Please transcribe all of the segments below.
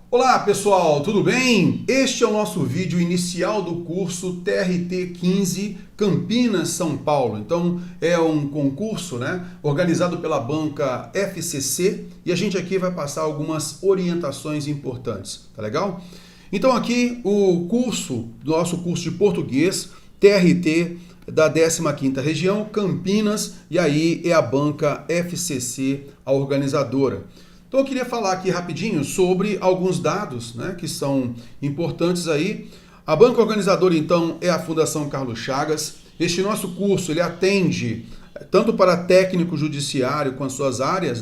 Olá pessoal, tudo bem? Este é o nosso vídeo inicial do curso TRT 15 Campinas, São Paulo. Então é um concurso, organizado pela banca FCC e a gente aqui vai passar algumas orientações importantes, tá legal? Então aqui o nosso curso de português TRT da 15ª região, Campinas, e aí é a banca FCC, a organizadora. Então eu queria falar aqui rapidinho sobre alguns dados, que são importantes aí. A banca organizadora, então, é a Fundação Carlos Chagas. Este nosso curso, ele atende tanto para técnico judiciário com as suas áreas,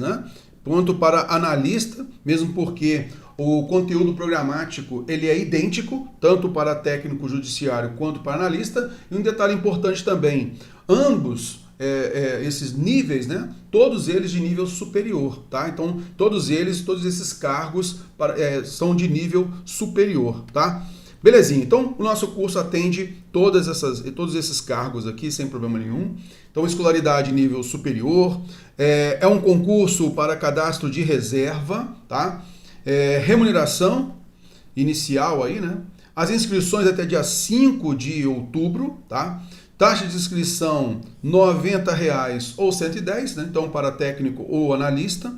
quanto para analista, mesmo porque o conteúdo programático ele é idêntico, tanto para técnico judiciário quanto para analista. E um detalhe importante também, ambos esses níveis, todos eles de nível superior, tá? Então, todos esses cargos são de nível superior, tá? Belezinha, então o nosso curso atende todos esses cargos aqui sem problema nenhum. Então, escolaridade nível superior, é um concurso para cadastro de reserva, tá? Remuneração inicial aí, As inscrições até dia 5 de outubro, tá? Taxa de inscrição R$ 90 ou 110, então para técnico ou analista.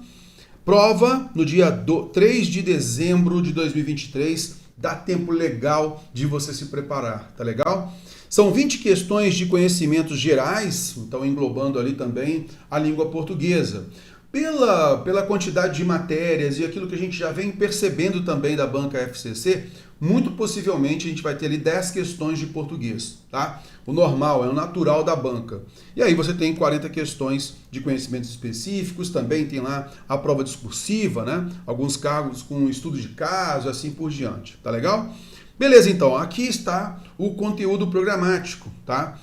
Prova no dia 3 de dezembro de 2023, dá tempo legal de você se preparar, tá legal? São 20 questões de conhecimentos gerais, então englobando ali também a língua portuguesa. Pela quantidade de matérias e aquilo que a gente já vem percebendo também da banca FCC, muito possivelmente a gente vai ter ali 10 questões de português, tá? O normal, é o natural da banca. E aí você tem 40 questões de conhecimentos específicos, também tem lá a prova discursiva, Alguns cargos com estudo de caso, assim por diante, tá legal? Beleza, então, aqui está o conteúdo programático, tá?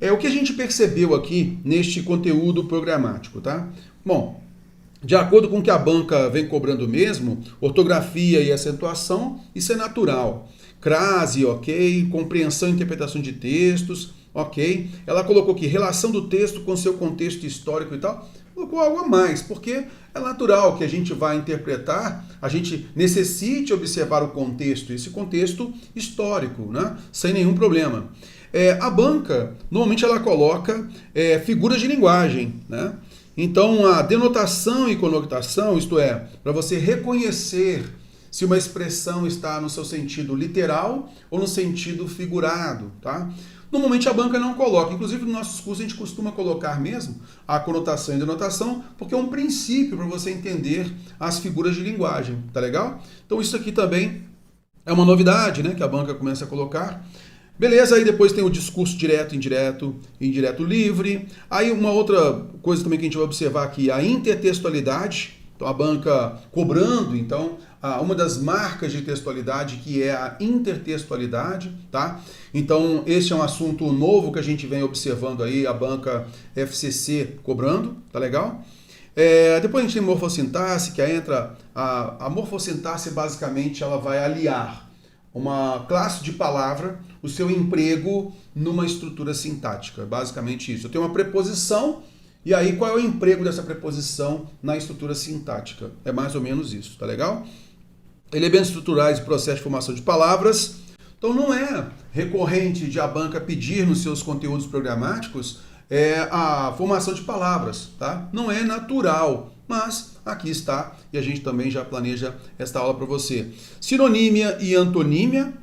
É o que a gente percebeu aqui neste conteúdo programático, tá? Bom, de acordo com o que a banca vem cobrando mesmo, ortografia e acentuação, isso é natural. Crase, ok. Compreensão e interpretação de textos, ok. Ela colocou aqui relação do texto com seu contexto histórico e tal. Colocou algo a mais, porque é natural que a gente vai interpretar, a gente necessite observar o contexto, esse contexto histórico, sem nenhum problema. A banca, normalmente ela coloca figuras de linguagem, Então, a denotação e conotação, isto é, para você reconhecer se uma expressão está no seu sentido literal ou no sentido figurado, tá? Normalmente a banca não coloca, inclusive nos nossos cursos a gente costuma colocar mesmo a conotação e denotação, porque é um princípio para você entender as figuras de linguagem, tá legal? Então isso aqui também é uma novidade, que a banca começa a colocar. Beleza, aí depois tem o discurso direto, indireto, indireto livre. Aí uma outra coisa também que a gente vai observar aqui, a intertextualidade. Então a banca cobrando, então, uma das marcas de textualidade que é a intertextualidade, tá? Então esse é um assunto novo que a gente vem observando aí, a banca FCC cobrando, tá legal? Depois a gente tem morfossintaxe, que entra, a morfossintaxe basicamente ela vai aliar uma classe de palavra, o seu emprego numa estrutura sintática. Basicamente isso. Eu tenho uma preposição, e aí qual é o emprego dessa preposição na estrutura sintática? É mais ou menos isso, tá legal? Elementos estruturais e processo de formação de palavras. Então não é recorrente de a banca pedir nos seus conteúdos programáticos a formação de palavras, tá? Não é natural, mas aqui está e a gente também já planeja esta aula para você. Sinonímia e antonímia,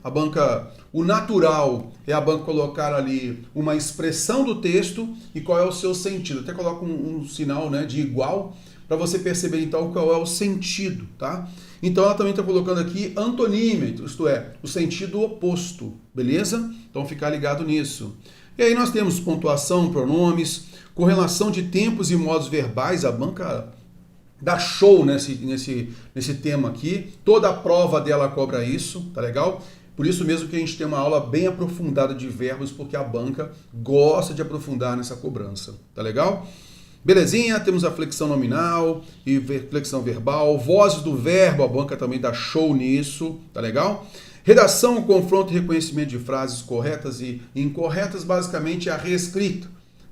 o natural é a banca colocar ali uma expressão do texto e qual é o seu sentido. Até coloca um sinal de igual para você perceber então qual é o sentido, tá? Então ela também está colocando aqui antonímia, isto é, o sentido oposto, beleza? Então ficar ligado nisso. E aí nós temos pontuação, pronomes, correlação de tempos e modos verbais, a banca dá show nesse tema aqui. Toda a prova dela cobra isso, tá legal? Por isso mesmo que a gente tem uma aula bem aprofundada de verbos, porque a banca gosta de aprofundar nessa cobrança, tá legal? Belezinha, temos a flexão nominal e flexão verbal, vozes do verbo, a banca também dá show nisso, tá legal? Redação, confronto e reconhecimento de frases corretas e incorretas, basicamente é a reescrita.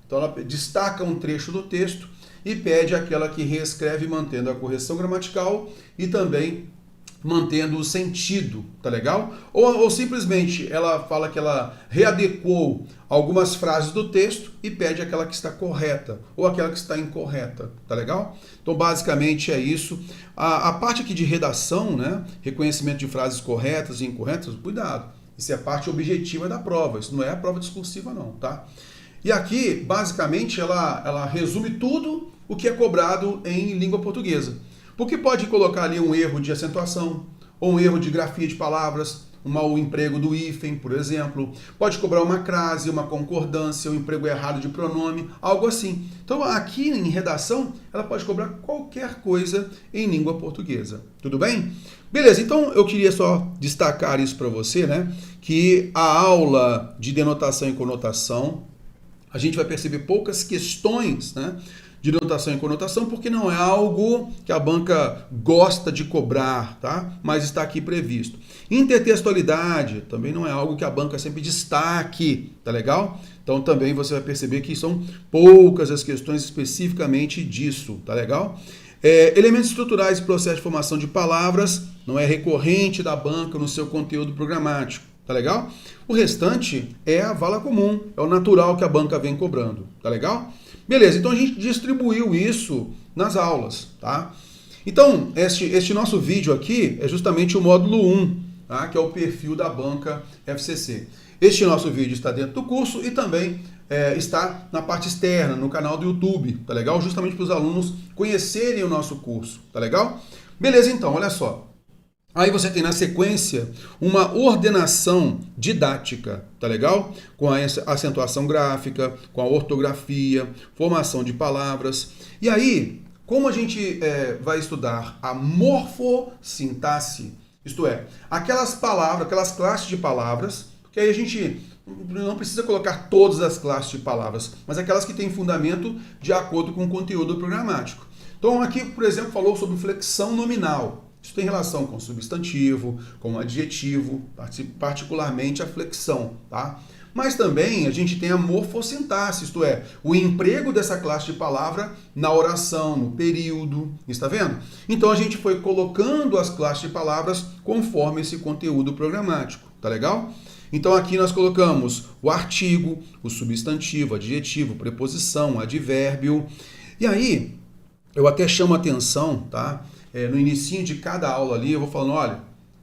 Então ela destaca um trecho do texto e pede aquela que reescreve mantendo a correção gramatical e também mantendo o sentido, tá legal? Ou simplesmente ela fala que ela readequou algumas frases do texto e pede aquela que está correta ou aquela que está incorreta, tá legal? Então basicamente é isso. A parte aqui de redação, né? Reconhecimento de frases corretas e incorretas, cuidado. Isso é a parte objetiva da prova, isso não é a prova discursiva não, tá? E aqui, basicamente, ela resume tudo o que é cobrado em língua portuguesa. Porque pode colocar ali um erro de acentuação, ou um erro de grafia de palavras, um mau emprego do hífen, por exemplo. Pode cobrar uma crase, uma concordância, um emprego errado de pronome, algo assim. Então, aqui em redação, ela pode cobrar qualquer coisa em língua portuguesa. Tudo bem? Beleza, então eu queria só destacar isso para você, né? Que a aula de denotação e conotação, a gente vai perceber poucas questões, né? De denotação e conotação, porque não é algo que a banca gosta de cobrar, tá? Mas está aqui previsto. Intertextualidade também não é algo que a banca sempre destaque, tá legal? Então também você vai perceber que são poucas as questões especificamente disso, tá legal? Elementos estruturais e processo de formação de palavras não é recorrente da banca no seu conteúdo programático, tá legal? O restante é a vala comum, é o natural que a banca vem cobrando, tá legal? Beleza, então a gente distribuiu isso nas aulas, tá? Então, este nosso vídeo aqui é justamente o módulo 1, tá? Que é o perfil da banca FCC. Este nosso vídeo está dentro do curso e também está na parte externa, no canal do YouTube, tá legal? Justamente para os alunos conhecerem o nosso curso, tá legal? Beleza, então, olha só. Aí você tem na sequência uma ordenação didática, tá legal? Com a acentuação gráfica, com a ortografia, formação de palavras. E aí, como a gente vai estudar a morfossintaxe, isto é, aquelas palavras, aquelas classes de palavras, que aí a gente não precisa colocar todas as classes de palavras, mas aquelas que têm fundamento de acordo com o conteúdo programático. Então aqui, por exemplo, falou sobre flexão nominal. Isso tem relação com substantivo, com adjetivo, particularmente a flexão, tá? Mas também a gente tem a morfossintaxe, isto é, o emprego dessa classe de palavra na oração, no período, está vendo? Então a gente foi colocando as classes de palavras conforme esse conteúdo programático, tá legal? Então aqui nós colocamos o artigo, o substantivo, adjetivo, preposição, advérbio. E aí, eu até chamo a atenção, tá? No inicinho de cada aula ali, eu vou falando, olha,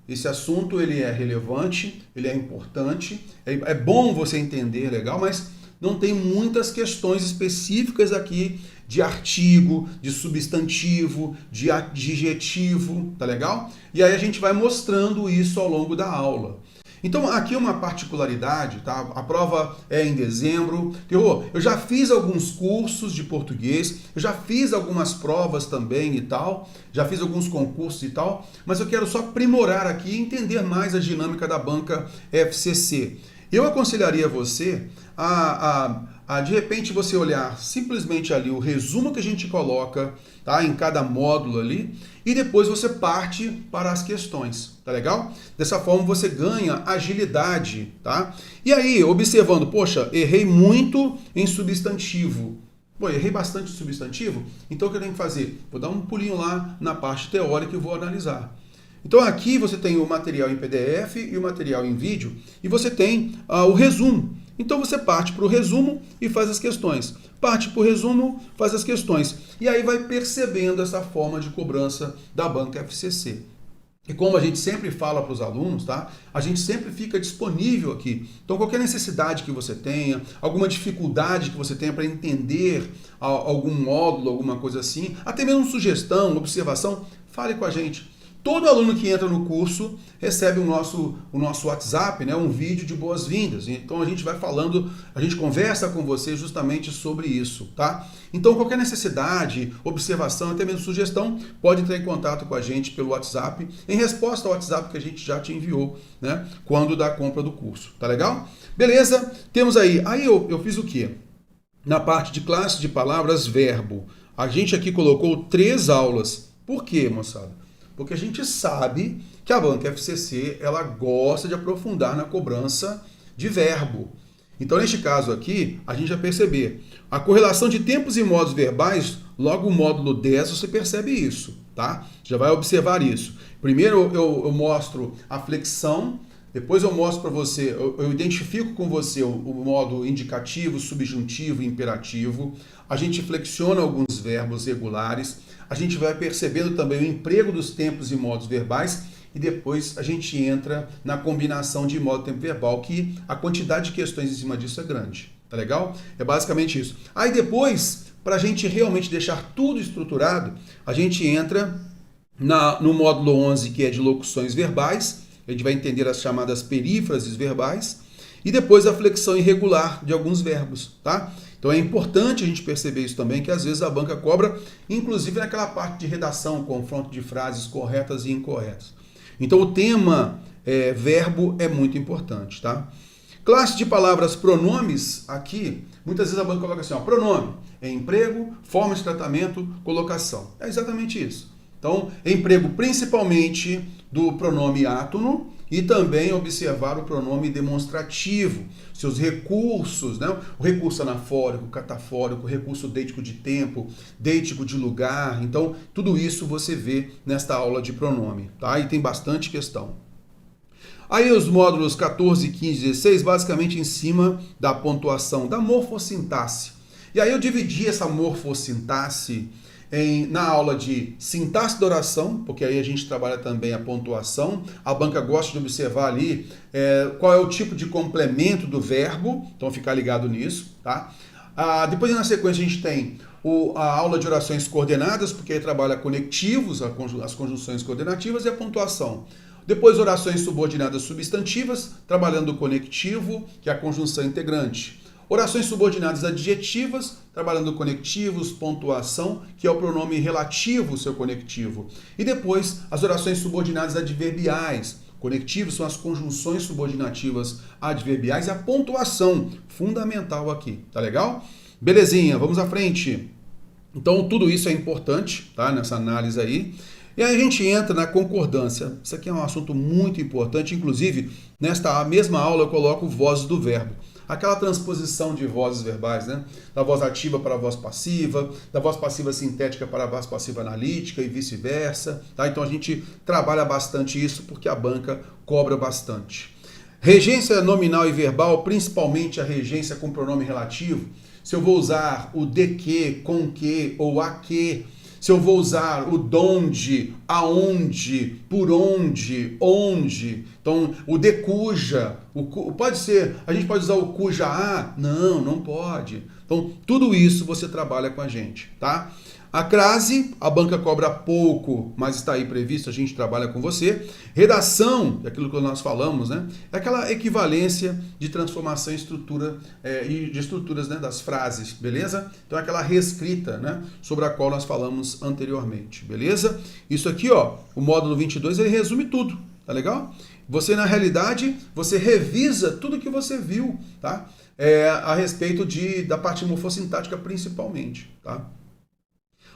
esse assunto ele é relevante, ele é importante, é bom você entender, legal, mas não tem muitas questões específicas aqui de artigo, de substantivo, de adjetivo, tá legal? E aí a gente vai mostrando isso ao longo da aula. Então aqui é uma particularidade, tá? A prova é em dezembro. Eu já fiz alguns cursos de português, eu já fiz algumas provas também e tal, já fiz alguns concursos e tal, mas eu quero só aprimorar aqui e entender mais a dinâmica da banca FCC. Eu aconselharia você a de repente você olhar simplesmente ali o resumo que a gente coloca, tá, em cada módulo ali, e depois você parte para as questões, tá legal? Dessa forma você ganha agilidade, tá? E aí, observando, poxa, errei muito em substantivo. Pô, errei bastante em substantivo, então o que eu tenho que fazer? Vou dar um pulinho lá na parte teórica e vou analisar. Então aqui você tem o material em PDF e o material em vídeo, e você tem o resumo. Então você parte para o resumo e faz as questões. Parte para o resumo, faz as questões. E aí vai percebendo essa forma de cobrança da banca FCC. E como a gente sempre fala para os alunos, tá? A gente sempre fica disponível aqui. Então qualquer necessidade que você tenha, alguma dificuldade que você tenha para entender algum módulo, alguma coisa assim, até mesmo sugestão, observação, fale com a gente. Todo aluno que entra no curso recebe o nosso WhatsApp, né, um vídeo de boas-vindas. Então a gente vai falando, a gente conversa com você justamente sobre isso, tá? Então qualquer necessidade, observação, até mesmo sugestão, pode entrar em contato com a gente pelo WhatsApp, em resposta ao WhatsApp que a gente já te enviou, né, quando da compra do curso, tá legal? Beleza? Temos aí eu fiz o quê? Na parte de classe de palavras, verbo. A gente aqui colocou 3 aulas. Por quê, moçada? Porque a gente sabe que a banca FCC ela gosta de aprofundar na cobrança de verbo. Então, neste caso aqui, a gente vai perceber a correlação de tempos e modos verbais, logo o módulo 10 você percebe isso. tá? Já vai observar isso. Primeiro eu mostro a flexão, depois eu mostro para você, eu identifico com você o modo indicativo, subjuntivo e imperativo. A gente flexiona alguns verbos regulares. A gente vai percebendo também o emprego dos tempos e modos verbais. E depois a gente entra na combinação de modo e tempo verbal, que a quantidade de questões em cima disso é grande. Tá legal? É basicamente isso. Aí depois, para a gente realmente deixar tudo estruturado, a gente entra no módulo 11, que é de locuções verbais. A gente vai entender as chamadas perífrases verbais. E depois a flexão irregular de alguns verbos, tá? Então é importante a gente perceber isso também, que às vezes a banca cobra, inclusive naquela parte de redação, confronto de frases corretas e incorretas. Então o tema verbo é muito importante, tá? Classe de palavras pronomes, aqui, muitas vezes a banca coloca assim, ó, pronome é emprego, forma de tratamento, colocação. É exatamente isso. Então, emprego principalmente do pronome átono e também observar o pronome demonstrativo, seus recursos, né? O recurso anafórico, catafórico, recurso deítico de tempo, deítico de lugar. Então, tudo isso você vê nesta aula de pronome, tá? E tem bastante questão. Aí os módulos 14, 15 e 16, basicamente em cima da pontuação, da morfossintaxe. E aí eu dividi essa morfossintaxe na aula de sintaxe da oração, porque aí a gente trabalha também a pontuação. A banca gosta de observar ali qual é o tipo de complemento do verbo, então ficar ligado nisso, tá? Depois na sequência a gente tem a aula de orações coordenadas, porque aí trabalha conectivos, as conjunções coordenativas e a pontuação. Depois orações subordinadas substantivas, trabalhando o conectivo, que é a conjunção integrante. Orações subordinadas adjetivas, trabalhando conectivos, pontuação, que é o pronome relativo, seu conectivo. E depois as orações subordinadas adverbiais. Conectivos são as conjunções subordinativas adverbiais e a pontuação, fundamental aqui, tá legal? Belezinha, vamos à frente. Então tudo isso é importante, tá, nessa análise aí. E aí a gente entra na concordância. Isso aqui é um assunto muito importante, inclusive nesta mesma aula eu coloco vozes do verbo. Aquela transposição de vozes verbais, né? Da voz ativa para a voz passiva, da voz passiva sintética para a voz passiva analítica e vice-versa, tá? Então a gente trabalha bastante isso porque a banca cobra bastante. Regência nominal e verbal, principalmente a regência com pronome relativo. Se eu vou usar o de que, com que ou a que, se eu vou usar o donde, aonde, por onde, onde. Então, o de cuja, pode ser, a gente pode usar o cuja a? Não, não pode. Então, tudo isso você trabalha com a gente, tá? A crase, a banca cobra pouco, mas está aí previsto, a gente trabalha com você. Redação, aquilo que nós falamos, né? É aquela equivalência de transformação em estrutura e de estruturas, né, das frases, beleza? Então é aquela reescrita, né, sobre a qual nós falamos anteriormente, beleza? Isso aqui, ó, o módulo 22, ele resume tudo, tá legal? Você, na realidade, você revisa tudo que você viu, tá? A respeito da parte morfossintática principalmente, tá?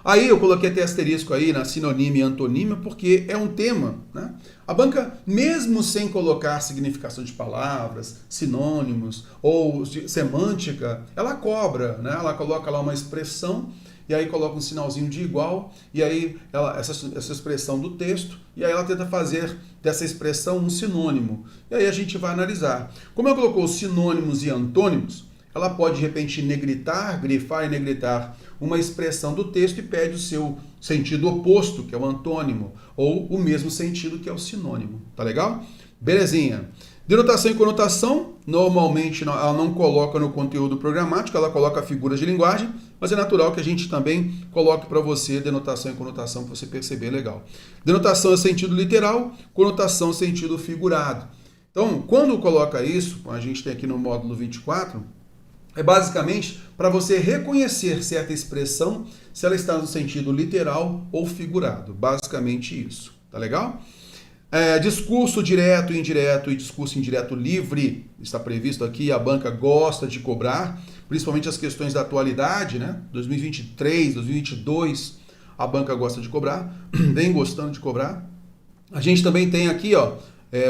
Aí eu coloquei até asterisco aí na sinonímia e antonímia, porque é um tema, né? A banca, mesmo sem colocar significação de palavras, sinônimos ou semântica, ela cobra, né? Ela coloca lá uma expressão e aí coloca um sinalzinho de igual e aí essa expressão do texto e aí ela tenta fazer dessa expressão um sinônimo. E aí a gente vai analisar. Como ela colocou sinônimos e antônimos, ela pode, de repente, negritar, grifar e negritar uma expressão do texto e pede o seu sentido oposto, que é o antônimo, ou o mesmo sentido, que é o sinônimo. Tá legal? Belezinha. Denotação e conotação, normalmente ela não coloca no conteúdo programático, ela coloca figuras de linguagem, mas é natural que a gente também coloque para você denotação e conotação, para você perceber legal. Denotação é sentido literal, conotação é sentido figurado. Então, quando coloca isso, a gente tem aqui no módulo 24, é basicamente para você reconhecer certa expressão, se ela está no sentido literal ou figurado. Basicamente isso. Tá legal? Discurso direto e indireto e discurso indireto livre está previsto aqui. A banca gosta de cobrar, principalmente as questões da atualidade, né? 2023, 2022, a banca gosta de cobrar, vem gostando de cobrar. A gente também tem aqui, ó,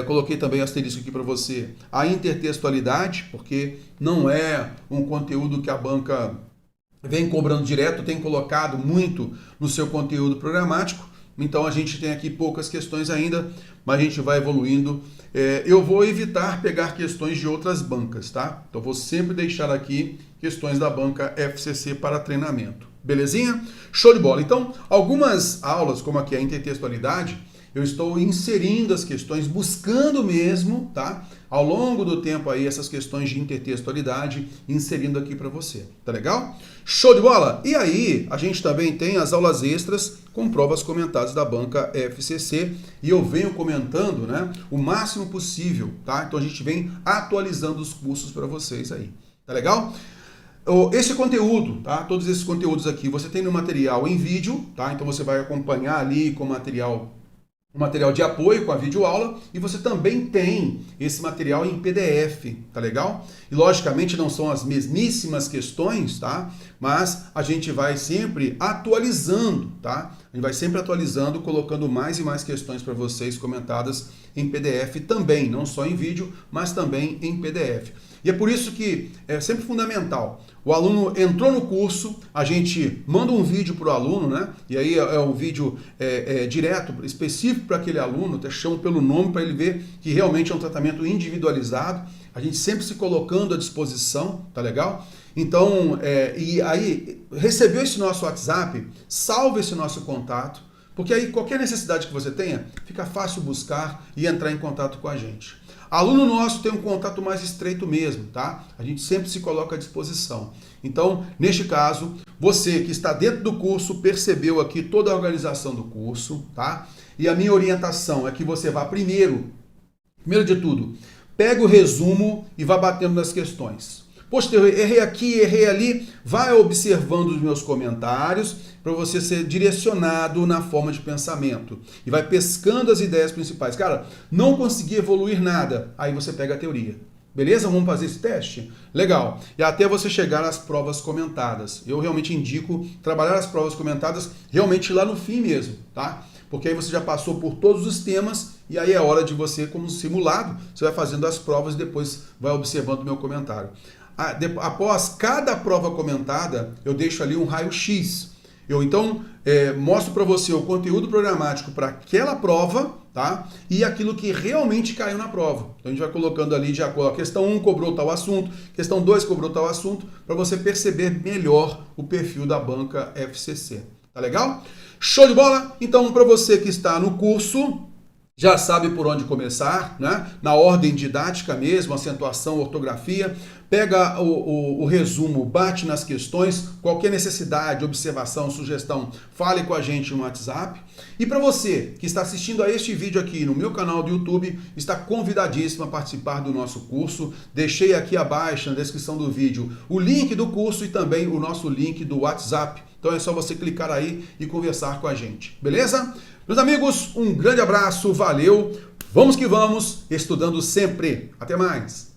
coloquei também asterisco aqui para você, a intertextualidade, porque não é um conteúdo que a banca vem cobrando direto, tem colocado muito no seu conteúdo programático, então a gente tem aqui poucas questões ainda, mas a gente vai evoluindo. Eu vou evitar pegar questões de outras bancas, tá? Então vou sempre deixar aqui questões da banca FCC para treinamento. Belezinha? Show de bola. Então, algumas aulas, como aqui a intertextualidade, eu estou inserindo as questões, buscando mesmo, tá? Ao longo do tempo aí, essas questões de intertextualidade, inserindo aqui para você. Tá legal? Show de bola? E aí, a gente também tem as aulas extras com provas comentadas da banca FCC, e eu venho comentando, né, o máximo possível, tá? Então a gente vem atualizando os cursos para vocês aí. Tá legal? Esse conteúdo, tá? Todos esses conteúdos aqui, você tem no material em vídeo, tá? Então você vai acompanhar ali com o material de apoio com a videoaula, e você também tem esse material em PDF, tá legal? E logicamente não são as mesmíssimas questões, tá? Mas a gente vai sempre atualizando, tá? A gente vai sempre atualizando, colocando mais e mais questões para vocês comentadas em PDF também, não só em vídeo, mas também em PDF. E é por isso que é sempre fundamental. O aluno entrou no curso, a gente manda um vídeo para o aluno, né? E aí é um vídeo direto, específico para aquele aluno, até chamo pelo nome para ele ver que realmente é um tratamento individualizado. A gente sempre se colocando à disposição, tá legal? Então, e aí, recebeu esse nosso WhatsApp, salve esse nosso contato, porque aí qualquer necessidade que você tenha, fica fácil buscar e entrar em contato com a gente. Aluno nosso tem um contato mais estreito mesmo, tá? A gente sempre se coloca à disposição. Então, neste caso, você que está dentro do curso, percebeu aqui toda a organização do curso, tá? E a minha orientação é que você vá primeiro de tudo, pega o resumo e vá batendo nas questões. Poxa, eu errei aqui, errei ali, vai observando os meus comentários para você ser direcionado na forma de pensamento. E vai pescando as ideias principais. Cara, não consegui evoluir nada, aí você pega a teoria. Beleza? Vamos fazer esse teste? Legal. E até você chegar às provas comentadas. Eu realmente indico trabalhar as provas comentadas realmente lá no fim mesmo, tá? Porque aí você já passou por todos os temas e aí é hora de você, como simulado, você vai fazendo as provas e depois vai observando o meu comentário. Após cada prova comentada, eu deixo ali um raio-x. Eu então mostro para você o conteúdo programático para aquela prova, tá? E aquilo que realmente caiu na prova. Então a gente vai colocando ali de acordo. A questão 1 cobrou tal assunto, questão 2 cobrou tal assunto, para você perceber melhor o perfil da banca FCC. Tá legal? Show de bola? Então, para você que está no curso, já sabe por onde começar, né? Na ordem didática mesmo, acentuação, ortografia. Pega o resumo, bate nas questões, qualquer necessidade, observação, sugestão, fale com a gente no WhatsApp. E para você que está assistindo a este vídeo aqui no meu canal do YouTube, está convidadíssimo a participar do nosso curso. Deixei aqui abaixo na descrição do vídeo o link do curso e também o nosso link do WhatsApp. Então é só você clicar aí e conversar com a gente, beleza? Meus amigos, um grande abraço, valeu, vamos que vamos, estudando sempre. Até mais!